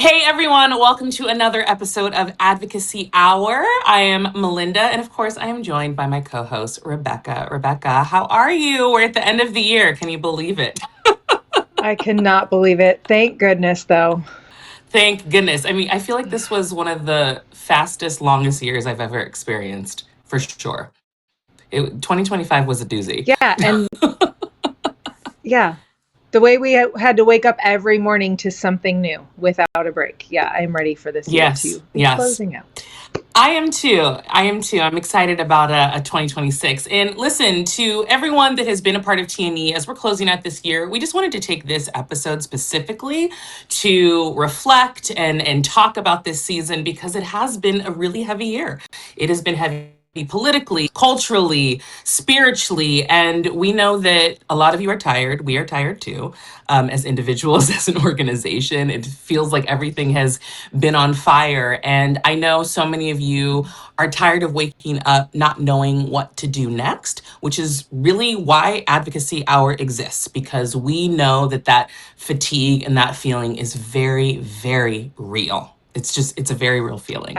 Hey everyone, welcome to another episode of Advocacy Hour. I am Malynda, and of course, I am joined by my co-host, Rebecca. Rebecca, how are you? We're at the end of the year. Can you believe it? I cannot believe it. Thank goodness, though. Thank goodness. I mean, I feel like this was one of the fastest, longest years I've ever experienced, for sure. 2025 was a doozy. Yeah, and yeah, the way we had to wake up every morning to something new without a break. Yeah, I'm ready for this year Yes, to be yes. closing out. I am too. I am too. I'm excited about a 2026. And listen, to everyone that has been a part of TNE as we're closing out this year, we just wanted to take this episode specifically to reflect and talk about this season because it has been a really heavy year. It has been heavy politically, culturally, spiritually. And we know that a lot of you are tired. We are tired too, as individuals, as an organization. It feels like everything has been on fire. And I know so many of you are tired of waking up not knowing what to do next, which is really why Advocacy Hour exists, because we know that that fatigue and that feeling is very, very real. It's a very real feeling.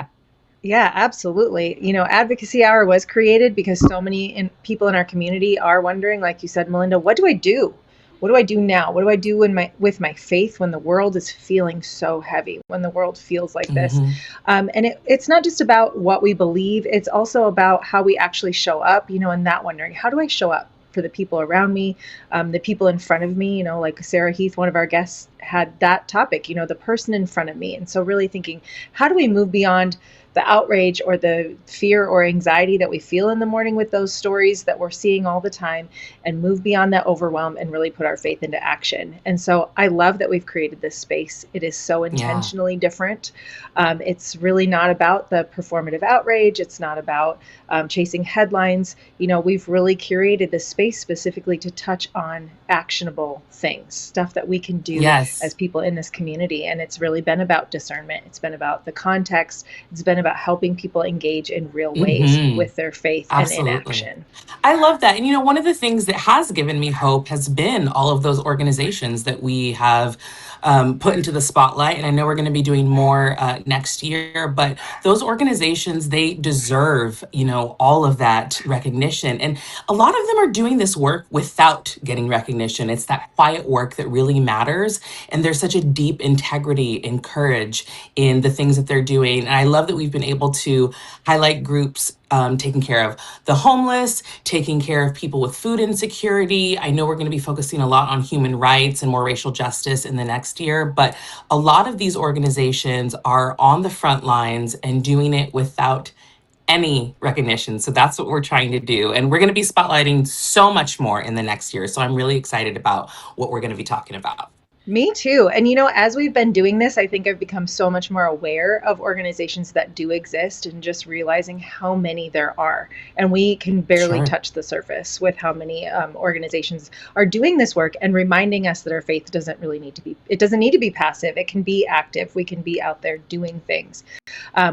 Yeah, absolutely. Advocacy Hour was created because so many people in our community are wondering, like you said, Malynda, what do I do? What do I do now? What do I do with my faith when the world is feeling so heavy, when the world feels like this? Hmm. It's not just about what we believe, it's also about how we actually show up, and that wondering, how do I show up for the people around me, the people in front of me, like Sarah Heath, one of our guests, had that topic, the person in front of me. And so really thinking, how do we move beyond the outrage or the fear or anxiety that we feel in the morning with those stories that we're seeing all the time and move beyond that overwhelm and really put our faith into action. And so I love that we've created this space. It is so Yeah. intentionally different. It's really not about the performative outrage. It's not about chasing headlines. We've really curated this space specifically to touch on actionable things, stuff that we can do as Yes. people in this community. And it's really been about discernment. It's been about the context. It's been about helping people engage in real ways Hmm. with their faith and in Absolutely. action. I love that. And one of the things that has given me hope has been all of those organizations that we have put into the spotlight. And I know we're going to be doing more next year, but those organizations, they deserve, all of that recognition. And a lot of them are doing this work without getting recognition. It's that quiet work that really matters. And there's such a deep integrity and courage in the things that they're doing. And I love that we've been able to highlight groups taking care of the homeless, taking care of people with food insecurity. I know we're going to be focusing a lot on human rights and more racial justice in the next year, but a lot of these organizations are on the front lines and doing it without any recognition. So that's what we're trying to do. And we're going to be spotlighting so much more in the next year. So I'm really excited about what we're going to be talking about. Me too. And as we've been doing this, I think I've become so much more aware of organizations that do exist and just realizing how many there are. And we can barely Sure. touch the surface with how many organizations are doing this work and reminding us that our faith it doesn't need to be passive. It can be active. We can be out there doing things.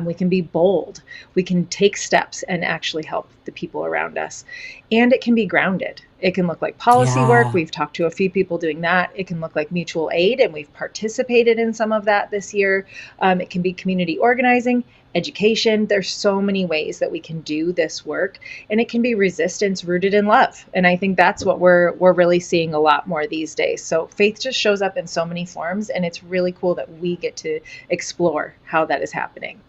We can be bold. We can take steps and actually help the people around us. And it can be grounded. It can look like policy work. Yeah. We've talked to a few people doing that. It can look like mutual aid, and we've participated in some of that this year. It can be community organizing, education. There's so many ways that we can do this work, and it can be resistance rooted in love. And I think that's what we're really seeing a lot more these days. So faith just shows up in so many forms, and it's really cool that we get to explore how that is happening.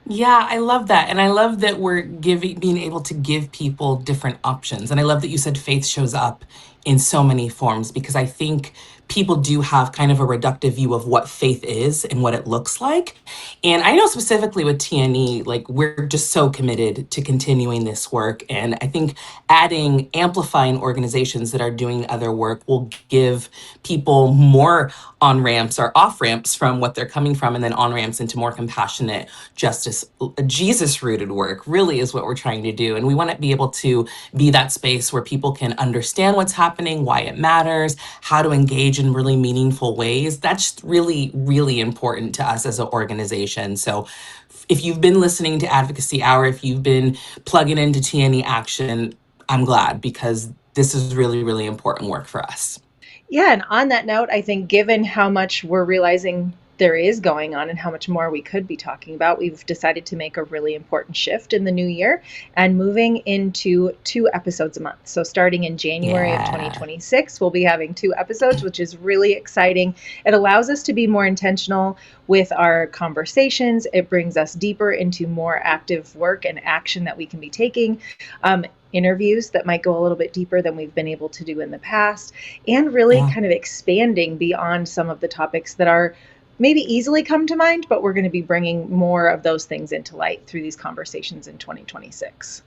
Yeah, I love that. And I love that we're being able to give people different options. And I love that you said faith shows up in so many forms because I think people do have kind of a reductive view of what faith is and what it looks like. And I know specifically with TNE, like we're just so committed to continuing this work. And I think amplifying organizations that are doing other work will give people more on ramps or off ramps from what they're coming from, and then on ramps into more compassionate, justice, Jesus rooted work, really is what we're trying to do. And we want to be able to be that space where people can understand what's happening, why it matters, how to engage in really meaningful ways. That's really, really important to us as an organization. So if you've been listening to Advocacy Hour, if you've been plugging into TNE Action, I'm glad because this is really, really important work for us. Yeah, and on that note, I think given how much we're realizing there is going on and how much more we could be talking about, we've decided to make a really important shift in the new year and moving into 2 episodes a month. So starting in January of Yeah. 2026, we'll be having 2 episodes, which is really exciting. It allows us to be more intentional with our conversations. It brings us deeper into more active work and action that we can be taking. Interviews that might go a little bit deeper than we've been able to do in the past, and really Yeah. kind of expanding beyond some of the topics that are maybe easily come to mind, but we're going to be bringing more of those things into light through these conversations in 2026.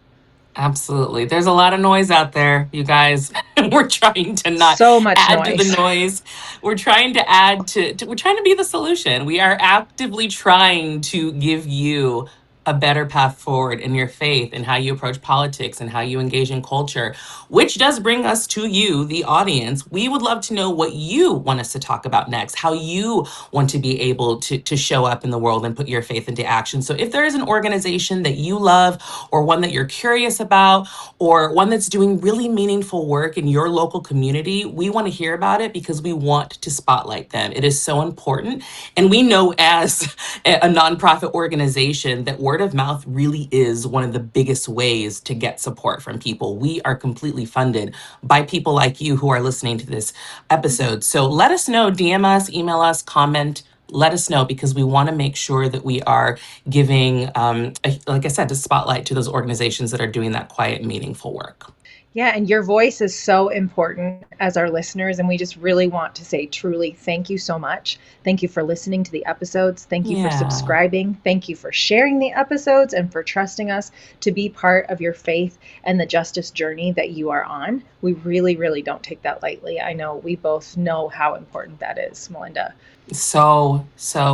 Absolutely. There's a lot of noise out there, you guys. We're trying to not So much add to the noise. noise. We're trying to add we're trying to be the solution. We are actively trying to give you a better path forward in your faith and how you approach politics and how you engage in culture, which does bring us to you, the audience. We would love to know what you want us to talk about next, how you want to be able to show up in the world and put your faith into action. So if there is an organization that you love, or one that you're curious about, or one that's doing really meaningful work in your local community, we want to hear about it because we want to spotlight them. It is so important. And we know as a nonprofit organization that word of mouth really is one of the biggest ways to get support from people. We are completely funded by people like you who are listening to this episode. So let us know, DM us, email us, comment. Let us know because we want to make sure that we are giving, like I said, a spotlight to those organizations that are doing that quiet, meaningful work. Yeah, and your voice is so important as our listeners. And we just really want to say truly thank you so much. Thank you for listening to the episodes. Thank you for Yeah. subscribing. Thank you for sharing the episodes and for trusting us to be part of your faith and the justice journey that you are on. We really, really don't take that lightly. I know we both know how important that is, Malynda. So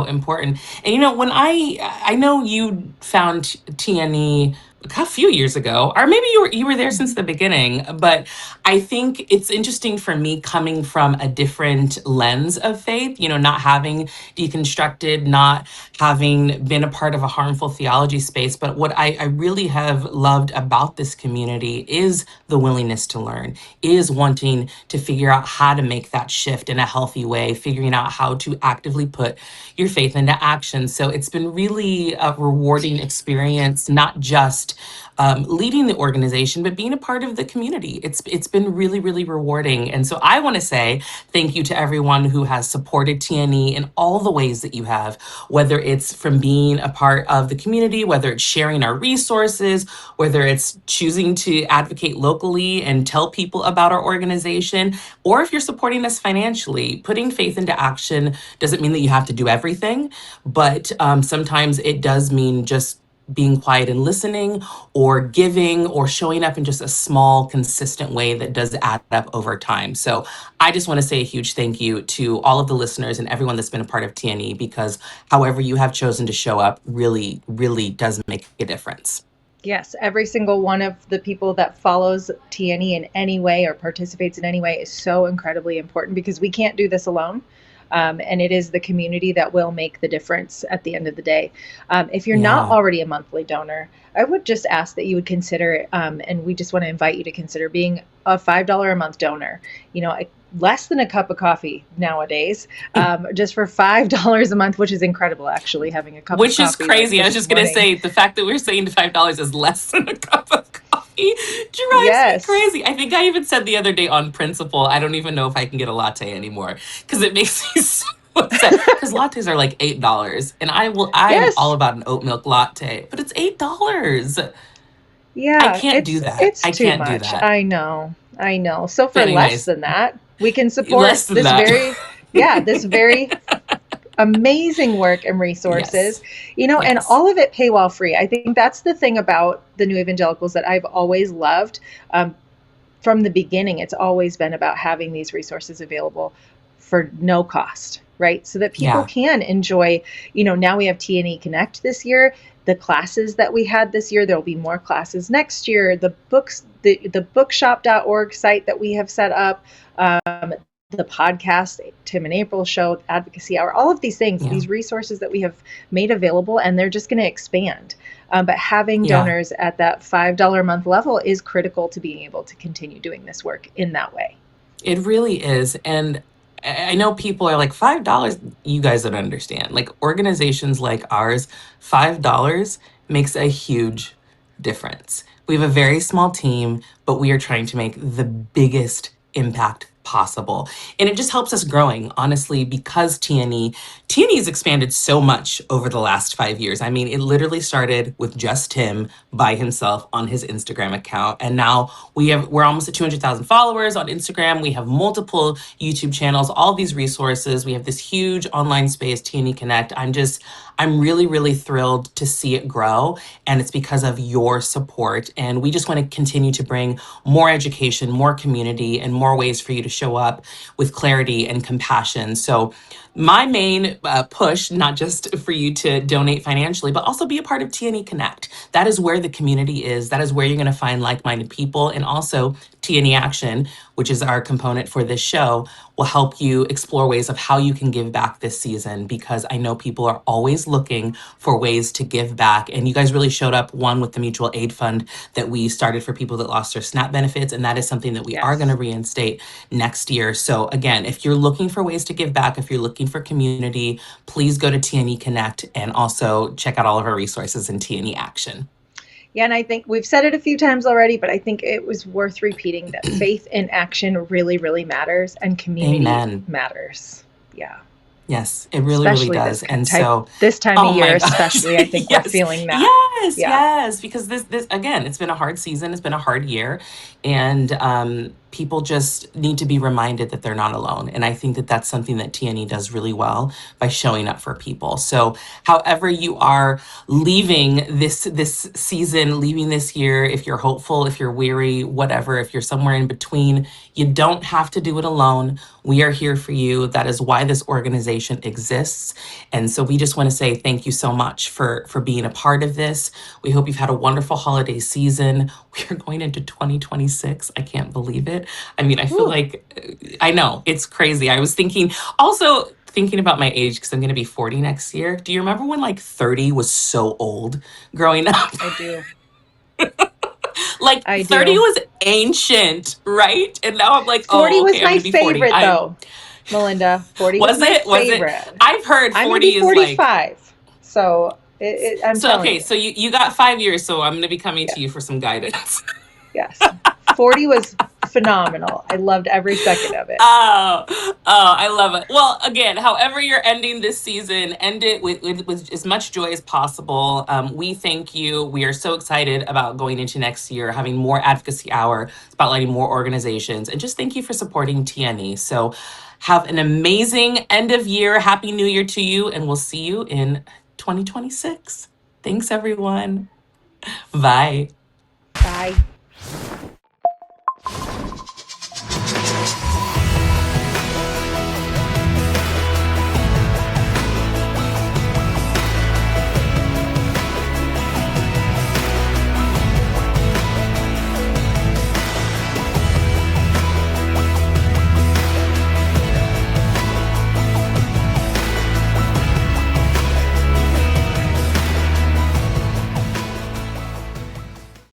important. And when I know you found TNE a few years ago, or maybe you were there since Mhm. the beginning, but I think it's interesting for me coming from a different lens of faith, not having deconstructed, not having been a part of a harmful theology space. But what I really have loved about this community is the willingness to learn, is wanting to figure out how to make that shift in a healthy way, figuring out how to actively put your faith into action. So it's been really a rewarding experience, not just leading the organization, but being a part of the community. It's been really, really rewarding. And so I want to say thank you to everyone who has supported TNE in all the ways that you have, whether it's from being a part of the community, whether it's sharing our resources, whether it's choosing to advocate locally and tell people about our organization, or if you're supporting us financially. Putting faith into action doesn't mean that you have to do everything, but sometimes it does mean just being quiet and listening, or giving, or showing up in just a small, consistent way that does add up over time. So I just want to say a huge thank you to all of the listeners and everyone that's been a part of TNE, because however you have chosen to show up really, really does make a difference. Yes, every single one of the people that follows TNE in any way or participates in any way is so incredibly important because we can't do this alone. And it is the community that will make the difference at the end of the day. If you're not Yeah. already a monthly donor, I would just ask that you would consider, and we just want to invite you to consider being a $5 a month donor. Less than a cup of coffee nowadays, just for $5 a month, which is incredible, actually, having a cup of Which is coffee like crazy. I was this just gonna morning. say the fact that we're saying $5 is less than a cup of coffee drives me Yes. crazy. I think I even said the other day on principle, I don't even know if I can get a latte anymore because it makes me so upset. Because lattes are like $8, and I'm all Yes. about an oat milk latte, but it's $8. I Yeah, can't do it's that. it's I too can't do much. that. I know. I know. So But for less anyways, than that, we can support less than that. this very amazing work and resources, Yes. and Yes. all of it paywall free. I think that's the thing about the New Evangelicals that I've always loved. From the beginning, it's always been about having these resources available for no cost, right? So that people Yeah. can enjoy, now we have TNE Connect this year. The classes that we had this year, there'll be more classes next year. The books, the bookshop.org site that we have set up, the podcast, Tim and April show, Advocacy Hour, all of these things, Yeah. these resources that we have made available, and they're just going to expand. But having Yeah. donors at that $5 a month level is critical to being able to continue doing this work in that way. It really is. And I know people are like, $5. You guys don't understand. Like organizations like ours, $5 makes a huge difference. We have a very small team, but we are trying to make the biggest impact possible. And it just helps us growing, honestly, because TNE has expanded so much over the last 5 years. I mean, it literally started with just him by himself on his Instagram account. And now we're almost at 200,000 followers on Instagram. We have multiple YouTube channels, all these resources. We have this huge online space, TNE Connect. I'm really, really thrilled to see it grow. And it's because of your support. And we just want to continue to bring more education, more community, and more ways for you to show up with clarity and compassion. So, my main push, not just for you to donate financially, but also be a part of TNE Connect. That is where the community is. That is where you're going to find like minded people. And also, TNE Action, which is our component for this show, will help you explore ways of how you can give back this season, because I know people are always looking for ways to give back. And you guys really showed up, one, with the mutual aid fund that we started for people that lost their SNAP benefits. And that is something that we are going to Yes. reinstate next year. So, again, if you're looking for ways to give back, if you're looking for community, please go to TNE Connect and also check out all of our resources in TNE Action. Yeah, and I think we've said it a few times already, but I think it was worth repeating that faith in action really, really matters, and community Amen. matters. Yeah, Yes, it really, really especially does. And type so, this time of oh year, my gosh. especially. I think we're Yes, feeling that. yes, Yeah. yes. Because this again, it's been a hard season. It's been a hard year. And people just need to be reminded that they're not alone. And I think that that's something that TNE does really well by showing up for people. So, however you are leaving this season, leaving this year, if you're hopeful, if you're weary, whatever, if you're somewhere in between, you don't have to do it alone. We are here for you. That is why this organization exists. And so we just want to say thank you so much for being a part of this. We hope you've had a wonderful holiday season. We are going into 2026. I can't believe it. I mean, I feel Whew. like I know it's crazy. I was thinking about my age because I'm going to be 40 next year. Do you remember when like 30 was so old growing up? I do. Like I 30 do. was ancient, right? And now I'm like, 40 oh, was okay, I'm my going to be 40. favorite, though, Melinda. 40 was Was my it? Was it? favorite. I've heard I'm going to be 40 is like, 45. So I'm so telling okay, you. so you got 5 years, so I'm gonna be coming to you for Yes. some guidance. Yes. 40 was phenomenal. I loved every second of it. Oh, oh, I love it. Well, again, however you're ending this season, end it with as much joy as possible. We thank you. We are so excited about going into next year, having more advocacy hour, spotlighting more organizations, and just thank you for supporting TNE. So have an amazing end of year. Happy New Year to you, and we'll see you in 2026. Thanks, everyone. Bye. Bye.